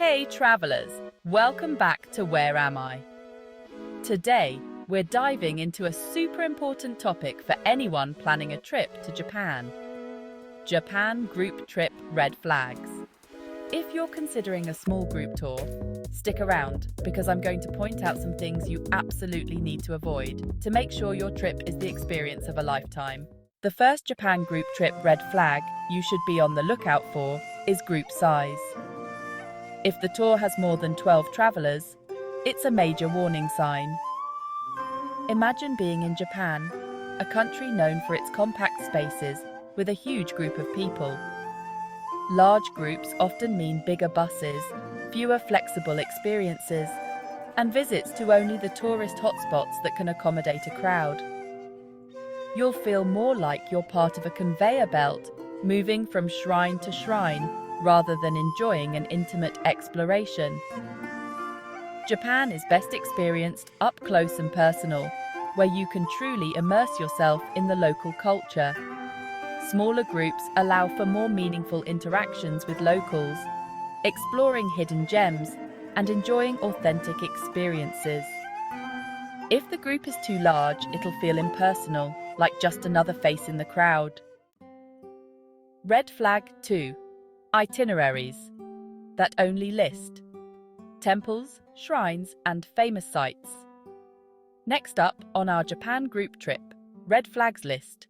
Hey travelers, welcome back to Where Am I? Today, we're diving into a super important topic for anyone planning a trip to Japan. Japan group trip red flags. If you're considering a small group tour, stick around because I'm going to point out some things you absolutely need to avoid to make sure your trip is the experience of a lifetime. The first Japan group trip red flag you should be on the lookout for is group size. If the tour has more than 12 travelers, it's a major warning sign. Imagine being in Japan, a country known for its compact spaces with a huge group of people. Large groups often mean bigger buses, fewer flexible experiences, and visits to only the tourist hotspots that can accommodate a crowd. You'll feel more like you're part of a conveyor belt, moving from shrine to shrine, rather than enjoying an intimate exploration. Japan is best experienced up close and personal, where you can truly immerse yourself in the local culture. Smaller groups allow for more meaningful interactions with locals, exploring hidden gems and enjoying authentic experiences. If the group is too large, it'll feel impersonal, like just another face in the crowd. Red flag 2. Itineraries that only list temples, shrines, and famous sites. Next up on our Japan group trip, red flags list.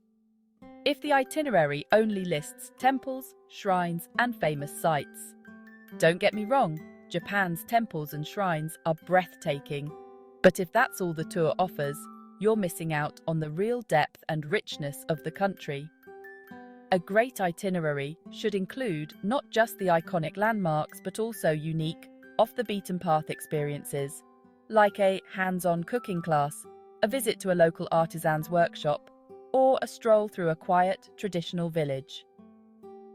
If the itinerary only lists temples, shrines, and famous sites. Don't get me wrong, Japan's temples and shrines are breathtaking. But if that's all the tour offers, you're missing out on the real depth and richness of the country. A great itinerary should include not just the iconic landmarks but also unique, off-the-beaten-path experiences, like a hands-on cooking class, a visit to a local artisan's workshop, or a stroll through a quiet, traditional village.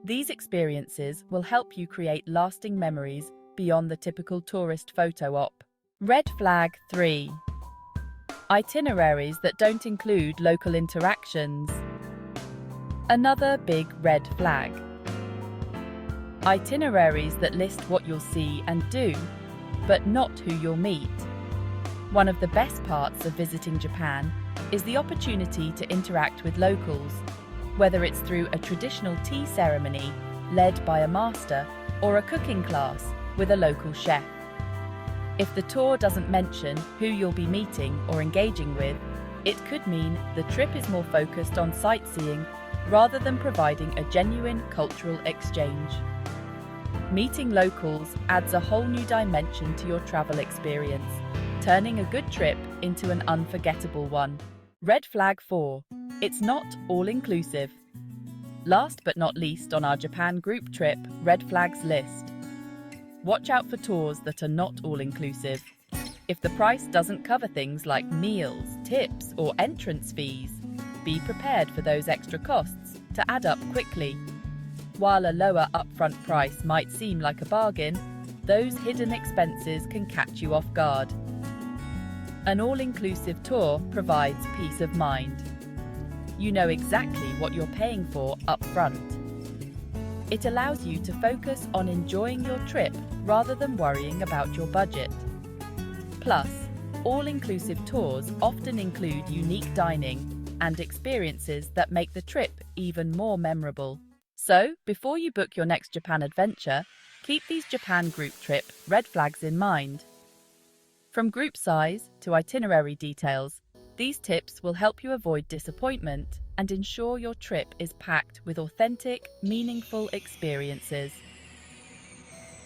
These experiences will help you create lasting memories beyond the typical tourist photo op. Red flag 3. Itineraries that don't include local interactions. Another big red flag. Itineraries that list what you'll see and do, but not who you'll meet. One of the best parts of visiting Japan is the opportunity to interact with locals, whether it's through a traditional tea ceremony led by a master or a cooking class with a local chef. If the tour doesn't mention who you'll be meeting or engaging with, it could mean the trip is more focused on sightseeing rather than providing a genuine cultural exchange. Meeting locals adds a whole new dimension to your travel experience, turning a good trip into an unforgettable one. Red flag 4. It's not all-inclusive. Last but not least on our Japan group trip red flags list. Watch out for tours that are not all-inclusive. If the price doesn't cover things like meals, tips, or entrance fees, be prepared for those extra costs to add up quickly. While a lower upfront price might seem like a bargain, those hidden expenses can catch you off guard. An all-inclusive tour provides peace of mind. You know exactly what you're paying for up front. It allows you to focus on enjoying your trip rather than worrying about your budget. Plus, all-inclusive tours often include unique dining and experiences that make the trip even more memorable. So, before you book your next Japan adventure, keep these Japan group trip red flags in mind. From group size to itinerary details, these tips will help you avoid disappointment and ensure your trip is packed with authentic, meaningful experiences.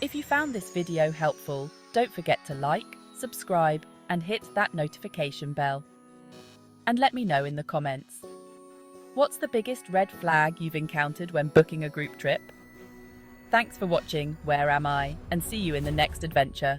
If you found this video helpful, don't forget to like, subscribe, and hit that notification bell. And let me know in the comments. What's the biggest red flag you've encountered when booking a group trip? Thanks for watching Where Am I? And see you in the next adventure.